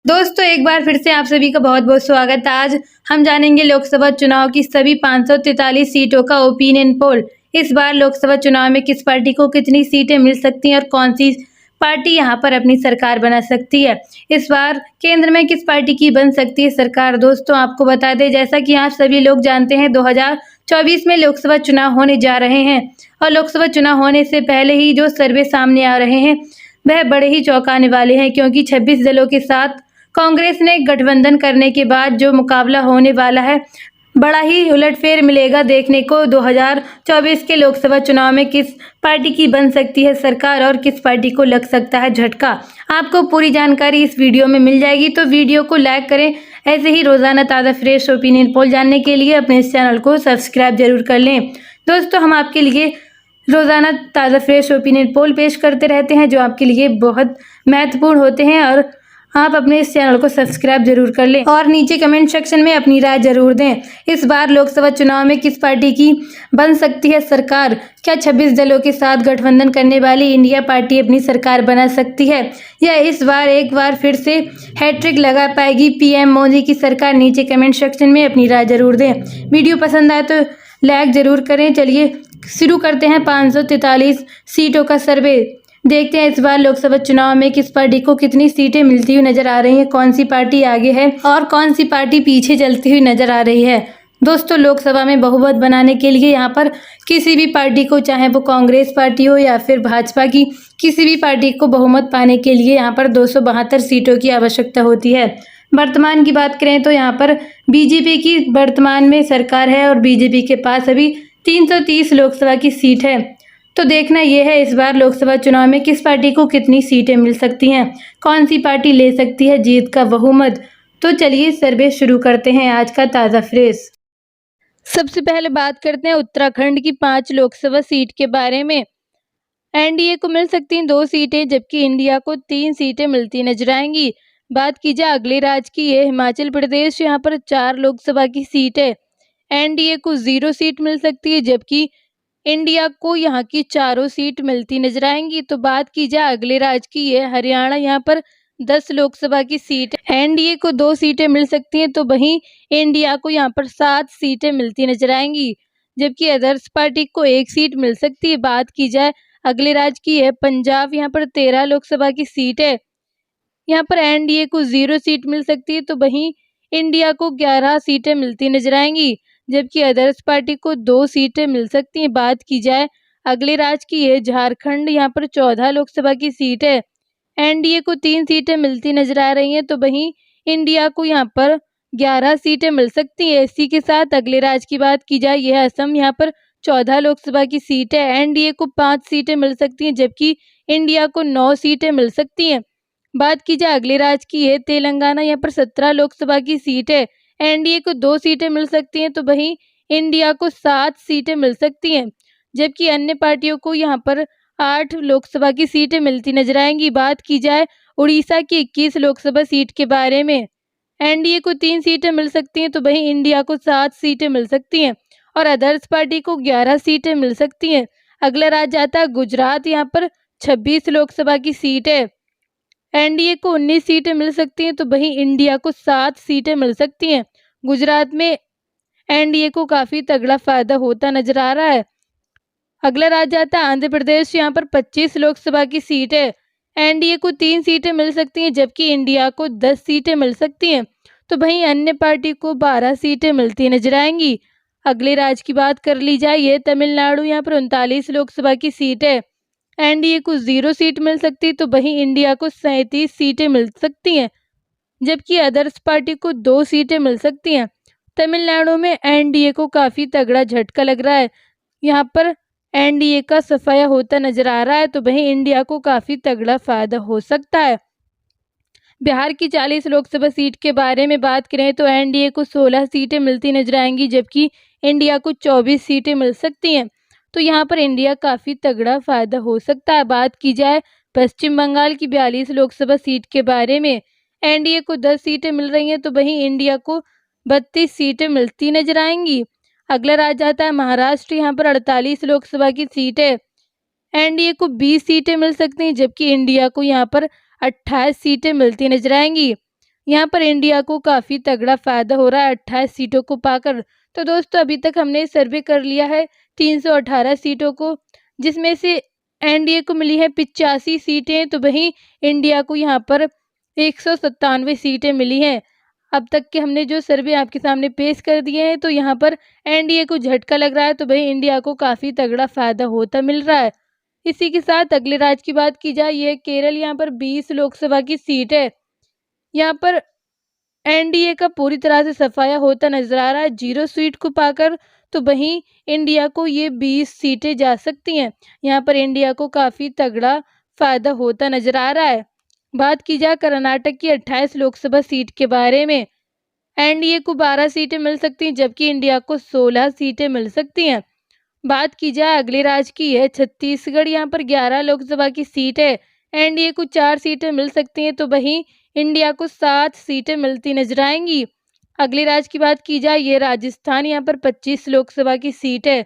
दोस्तों एक बार फिर से आप सभी का बहुत बहुत स्वागत है। आज हम जानेंगे लोकसभा चुनाव की सभी 543 सीटों का ओपिनियन पोल। इस बार लोकसभा चुनाव में किस पार्टी को कितनी सीटें मिल सकती हैं और कौन सी पार्टी यहां पर अपनी सरकार बना सकती है। इस बार केंद्र में किस पार्टी की बन सकती है सरकार। दोस्तों आपको बता दें, जैसा कि आप सभी लोग जानते हैं 2024 में लोकसभा चुनाव होने जा रहे हैं और लोकसभा चुनाव होने से पहले ही जो सर्वे सामने आ रहे हैं वह बड़े ही चौंकाने वाले हैं, क्योंकि 26 दलों के साथ कांग्रेस ने गठबंधन करने के बाद जो मुकाबला होने वाला है, बड़ा ही उलटफेर मिलेगा देखने को। 2024 के लोकसभा चुनाव में किस पार्टी की बन सकती है सरकार और किस पार्टी को लग सकता है झटका। आपको पूरी जानकारी इस वीडियो में मिल जाएगी, तो वीडियो को लाइक करें। ऐसे ही रोजाना ताज़ा फ्रेश ओपिनियन पोल जानने के लिए अपने इस चैनल को सब्सक्राइब जरूर कर लें। दोस्तों हम आपके लिए रोजाना ताज़ा फ्रेश ओपिनियन पोल पेश करते रहते हैं, जो आपके लिए बहुत महत्वपूर्ण होते हैं, और आप अपने इस चैनल को सब्सक्राइब जरूर कर लें और नीचे कमेंट सेक्शन में अपनी राय जरूर दें। इस बार लोकसभा चुनाव में किस पार्टी की बन सकती है सरकार। क्या 26 दलों के साथ गठबंधन करने वाली इंडिया पार्टी अपनी सरकार बना सकती है, या इस बार एक बार फिर से हैट्रिक लगा पाएगी पीएम मोदी की सरकार। नीचे कमेंट सेक्शन में अपनी राय जरूर दें। वीडियो पसंद आए तो लाइक जरूर करें। चलिए शुरू करते हैं 543 सीटों का सर्वे। देखते हैं इस बार लोकसभा चुनाव में किस पार्टी को कितनी सीटें मिलती हुई नजर आ रही हैं, कौन सी पार्टी आगे है और कौन सी पार्टी पीछे चलती हुई नजर आ रही है। दोस्तों लोकसभा में बहुमत बनाने के लिए यहाँ पर किसी भी पार्टी को, चाहे वो कांग्रेस पार्टी हो या फिर भाजपा की, किसी भी पार्टी को बहुमत पाने के लिए यहाँ पर 272 सीटों की आवश्यकता होती है। वर्तमान की बात करें तो यहाँ पर बीजेपी की वर्तमान में सरकार है और बीजेपी के पास अभी 330 लोकसभा की सीट है। तो देखना यह है इस बार लोकसभा चुनाव में किस पार्टी को कितनी सीटें मिल सकती हैं, कौन सी पार्टी ले सकती है जीत का बहुमत। तो चलिए सर्वे शुरू करते हैं आज का ताज़ा फ्रेश। सबसे पहले बात करते हैं उत्तराखंड की 5 लोकसभा सीट के बारे में। एनडीए को मिल सकती हैं 2 सीटें, जबकि इंडिया को 3 सीटें मिलती नजर आएंगी। बात की जाए अगले राज्य की, ये हिमाचल प्रदेश, यहाँ पर 4 लोकसभा की सीट है। एनडीए को 0 सीट मिल सकती है, जबकि इंडिया को यहाँ की 4 सीट मिलती नजर आएंगी। तो बात की जाए अगले राज्य की, ये हरियाणा, यहाँ पर 10 लोकसभा की सीट है। एनडीए को 2 सीटें मिल सकती हैं, तो वहीं इंडिया को यहाँ पर 7 सीटें मिलती नजर आएंगी, जबकि अदर्स पार्टी को 1 सीट मिल सकती है। बात की जाए अगले राज्य की है पंजाब, यहाँ पर 13 लोकसभा की सीट है। यहाँ पर एनडीए को 0 सीट मिल सकती है, तो वहीं इंडिया को 11 सीटें मिलती नजर आएंगी, जबकि अदर्स पार्टी को 2 सीटें मिल सकती हैं। बात की जाए अगले राज्य की है झारखंड, यहाँ पर 14 लोकसभा की सीट है। एनडीए को 3 सीटें मिलती नजर आ रही हैं, तो वहीं इंडिया को यहाँ पर 11 सीटें मिल सकती हैं। इसी के साथ अगले राज्य की बात की जाए, यह असम, यहाँ पर 14 लोकसभा की सीट है। एनडीए को 5 सीटें मिल सकती हैं, जबकि इंडिया को 9 सीटें मिल सकती हैं। बात की जाए अगले राज्य की है तेलंगाना, यहाँ पर 17 लोकसभा की सीट है। एनडीए को 2 सीटें मिल सकती हैं, तो वहीं इंडिया को 7 सीटें मिल सकती हैं, जबकि अन्य पार्टियों को यहाँ पर 8 लोकसभा की सीटें मिलती नजर आएंगी। बात की जाए उड़ीसा की 21 लोकसभा सीट के बारे में, एनडीए को 3 सीटें मिल सकती हैं, तो वहीं इंडिया को 7 सीटें मिल सकती हैं और अदर्स पार्टी को 11 सीटें मिल सकती हैं। अगला राज्य आता है गुजरात, यहाँ पर 26 लोकसभा की सीट है। एनडीए को 19 सीटें मिल सकती हैं, तो वहीं इंडिया को 7 सीटें मिल सकती हैं। गुजरात में एनडीए को काफ़ी तगड़ा फायदा होता नजर आ रहा है। अगला राज्य आता है आंध्र प्रदेश, यहाँ पर 25 लोकसभा की सीट है। एनडीए को 3 सीटें मिल सकती हैं, जबकि इंडिया को 10 सीटें मिल सकती हैं, तो वहीं अन्य पार्टी को 12 सीटें मिलती नजर आएंगी। अगले राज्य की बात कर ली जाए, ये तमिलनाडु, यहाँ पर 39 लोकसभा की सीट है। एनडीए को 0 सीट मिल सकती है, तो वहीं इंडिया को 37 सीटें मिल सकती हैं, जबकि अदर्स पार्टी को 2 सीटें मिल सकती हैं। तमिलनाडु में एनडीए को काफ़ी तगड़ा झटका लग रहा है, यहाँ पर एनडीए का सफाया होता नजर आ रहा है, तो वहीं इंडिया को काफ़ी तगड़ा फायदा हो सकता है। बिहार की 40 लोकसभा सीट के बारे में बात करें तो एनडीए को 16 सीटें मिलती नजर आएंगी, जबकि इंडिया को 24 सीटें मिल सकती हैं, तो यहाँ पर इंडिया काफ़ी तगड़ा फायदा हो सकता है। बात की जाए पश्चिम बंगाल की 42 लोकसभा सीट के बारे में, एनडीए को 10 सीटें मिल रही हैं, तो वहीं इंडिया को 32 सीटें मिलती नजर आएंगी। अगला राज्य आता है महाराष्ट्र, यहाँ पर 48 लोकसभा की सीट है। एनडीए को 20 सीटें मिल सकती हैं, जबकि इंडिया को यहाँ पर 28 सीटें मिलती नजर आएंगी। यहाँ पर इंडिया को काफ़ी तगड़ा फ़ायदा हो रहा है 28 सीटों को पाकर। तो दोस्तों अभी तक हमने सर्वे कर लिया है 318 सीटों को, जिसमें से एनडीए को मिली है 85 सीटें, तो वहीं इंडिया को यहाँ पर 197 सीटें मिली हैं। अब तक के हमने जो सर्वे आपके सामने पेश कर दिए हैं, तो यहाँ पर एनडीए को झटका लग रहा है, तो वहीं इंडिया को काफ़ी तगड़ा फ़ायदा होता मिल रहा है। इसी के साथ अगले राज्य की बात की जाए, ये केरल। यहाँ पर 20 लोकसभा की सीट है। यहाँ पर एनडीए का पूरी तरह से सफाया होता नजर आ रहा है 0 सीट को पाकर, तो वहीं इंडिया को ये 20 सीटें जा सकती हैं। यहाँ पर इंडिया को काफ़ी तगड़ा फायदा होता नजर आ रहा है। बात की जाए कर्नाटक की 28 लोकसभा सीट के बारे में, एनडीए को 12 सीटें मिल सकती हैं, जबकि इंडिया को 16 सीटें मिल सकती हैं। बात की जाए अगले राज्य की है छत्तीसगढ़। यहाँ पर 11 लोकसभा की सीट है, एनडीए को 4 सीटें मिल सकती हैं, तो वहीं इंडिया को 7 सीटें मिलती नजर आएंगी। अगले राज्य की बात की जाए, ये राजस्थान। यहाँ पर 25 लोकसभा की सीट है,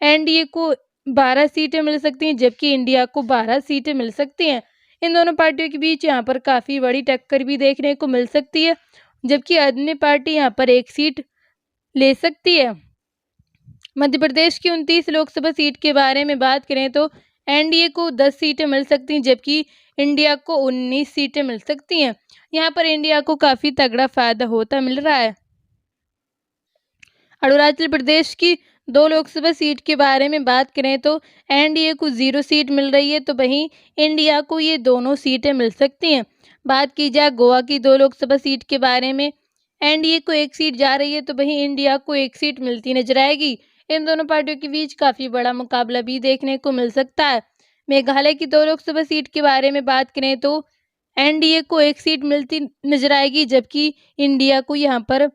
एनडीए को 12 सीटें मिल सकती हैं, जबकि इंडिया को 12 सीटें मिल सकती हैं। इन दोनों पार्टियों के बीच यहाँ पर काफ़ी बड़ी टक्कर भी देखने को मिल सकती है, जबकि अन्य पार्टी यहाँ पर 1 सीट ले सकती है। मध्य प्रदेश की 29 लोकसभा सीट के बारे में बात करें तो एनडीए को 10 सीटें मिल सकती हैं, जबकि इंडिया को 19 सीटें मिल सकती हैं। यहाँ पर इंडिया को काफ़ी तगड़ा फायदा होता मिल रहा है। अरुणाचल प्रदेश की 2 लोकसभा सीट के बारे में बात करें तो एनडीए को 0 सीट मिल रही है, तो वहीं इंडिया को ये दोनों सीटें मिल सकती हैं। बात की जाए गोवा की 2 लोकसभा सीट के बारे में, एनडीए को 1 सीट जा रही है, तो वहीं इंडिया को 1 सीट मिलती नजर आएगी। इन दोनों पार्टियों के बीच काफ़ी बड़ा मुकाबला भी देखने को मिल सकता है। मेघालय की 2 लोकसभा सीट के बारे में बात करें तो एनडीए को 1 सीट मिलती नजर आएगी, जबकि इंडिया को यहाँ पर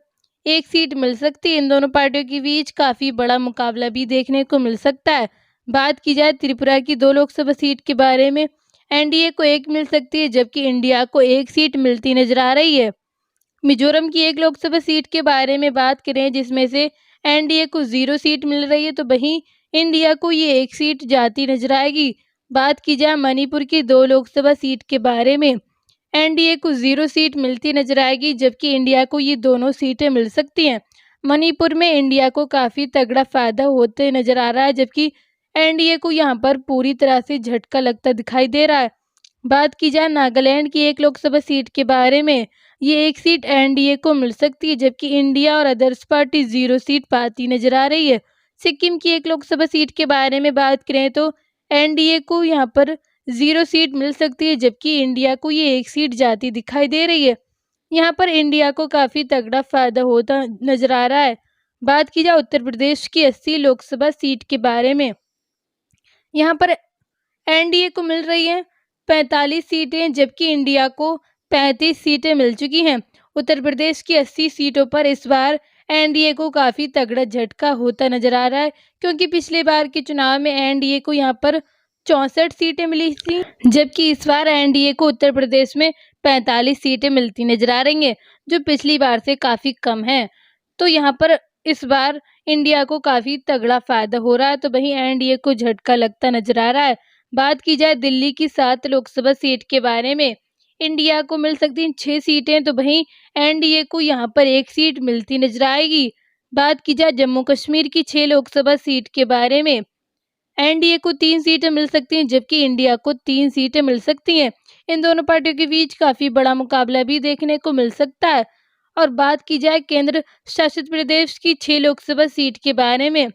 1 सीट मिल सकती है। इन दोनों पार्टियों के बीच काफ़ी बड़ा मुकाबला भी देखने को मिल सकता है। बात की जाए त्रिपुरा की 2 लोकसभा सीट के बारे में, एनडीए को 1 मिल सकती है, जबकि इंडिया को 1 सीट मिलती नजर आ रही है। मिजोरम की 1 लोकसभा सीट के बारे में बात करें, जिसमें से एनडीए को 0 सीट मिल रही है, तो वहीं इंडिया को ये 1 सीट जाती नजर आएगी। बात की जाए मणिपुर की 2 लोकसभा सीट के बारे में, एनडीए को 0 सीट मिलती नजर आएगी, जबकि इंडिया को ये दोनों सीटें मिल सकती हैं। मणिपुर में इंडिया को काफ़ी तगड़ा फायदा होते नजर आ रहा है, जबकि एनडीए को यहाँ पर पूरी तरह से झटका लगता दिखाई दे रहा है। बात की जाए नागालैंड की 1 लोकसभा सीट के बारे में, ये 1 सीट एनडीए को मिल सकती है, जबकि इंडिया और अदर्स पार्टी 0 सीट पाती नजर आ रही है। सिक्किम की 1 लोकसभा सीट के बारे में बात करें तो एनडीए को यहाँ पर 0 सीट मिल सकती है, जबकि इंडिया को ये 1 सीट जाती दिखाई दे रही है। यहाँ पर इंडिया को काफ़ी तगड़ा फायदा होता नजर आ रहा है। बात की जाए उत्तर प्रदेश की 80 लोकसभा सीट के बारे में, यहाँ पर एनडीए को मिल रही है 45 सीटें, जबकि इंडिया को 35 सीटें मिल चुकी हैं। उत्तर प्रदेश की 80 सीटों पर इस बार एनडीए को काफ़ी तगड़ा झटका होता नजर आ रहा है, क्योंकि पिछले बार के चुनाव में एनडीए को यहाँ पर 64 सीटें मिली थी, जबकि इस बार एनडीए को उत्तर प्रदेश में 45 सीटें मिलती नजर आ रही हैं, जो पिछली बार से काफ़ी कम है। तो यहाँ पर इस बार इंडिया को काफ़ी तगड़ा फायदा हो रहा है, तो वहीं एनडीए को झटका लगता नजर आ रहा है। बात की जाए दिल्ली की 7 लोकसभा सीट के बारे में, इंडिया को मिल सकती हैं 6 सीटें, तो वहीं एनडीए को यहाँ पर 1 सीट मिलती नजर आएगी। बात की जाए जम्मू कश्मीर की 6 लोकसभा सीट के बारे में, एनडीए को 3 सीटें मिल सकती हैं, जबकि इंडिया को 3 सीटें मिल सकती हैं। इन दोनों पार्टियों के बीच काफ़ी बड़ा मुकाबला भी देखने को मिल सकता है। और बात की जाए केंद्र शासित प्रदेश की 6 लोकसभा सीट के बारे में,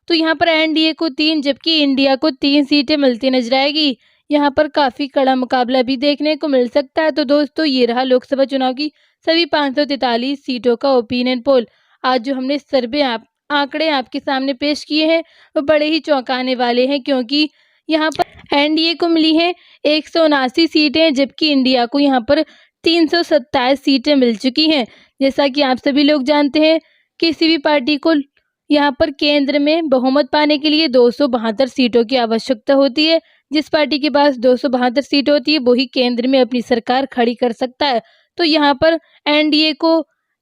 तो यहाँ पर एनडीए को 3, जबकि इंडिया को 3 सीटें मिलती नजर आएगी। यहाँ पर काफ़ी कड़ा मुकाबला भी देखने को मिल सकता है। तो दोस्तों ये रहा लोकसभा चुनाव की सभी 543 सीटों का ओपिनियन पोल। आज जो हमने सर्वे आंकड़े आपके सामने पेश किए हैं वो बड़े ही चौंकाने वाले हैं, क्योंकि यहाँ पर एनडीए को मिली है 179 सीटें, जबकि इंडिया को यहाँ पर 327 सीटें मिल चुकी हैं। जैसा कि आप सभी लोग जानते हैं, किसी भी पार्टी को यहाँ पर केंद्र में बहुमत पाने के लिए 272 सीटों की आवश्यकता होती है। जिस पार्टी के पास 272 सीट होती है वही केंद्र में अपनी सरकार खड़ी कर सकता है। तो यहाँ पर एनडीए को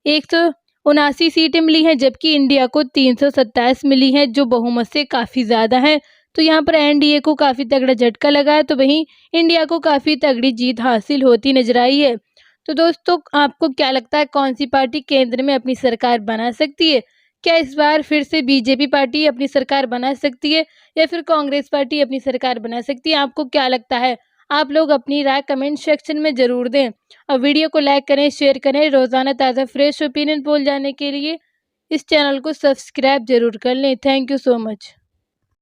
179 सीटें मिली हैं, जबकि इंडिया को 327 मिली हैं, जो बहुमत से काफ़ी ज़्यादा है। तो यहाँ पर एनडीए को काफ़ी तगड़ा झटका लगा है, तो वहीं इंडिया को काफ़ी तगड़ी जीत हासिल होती नजर आई है। तो दोस्तों आपको क्या लगता है कौन सी पार्टी केंद्र में अपनी सरकार बना सकती है? क्या इस बार फिर से बीजेपी पार्टी अपनी सरकार बना सकती है या फिर कांग्रेस पार्टी अपनी सरकार बना सकती है? आपको क्या लगता है? आप लोग अपनी राय कमेंट सेक्शन में ज़रूर दें और वीडियो को लाइक करें, शेयर करें। रोज़ाना ताज़ा फ्रेश ओपिनियन पोल जानने के लिए इस चैनल को सब्सक्राइब ज़रूर कर लें। Thank you so much.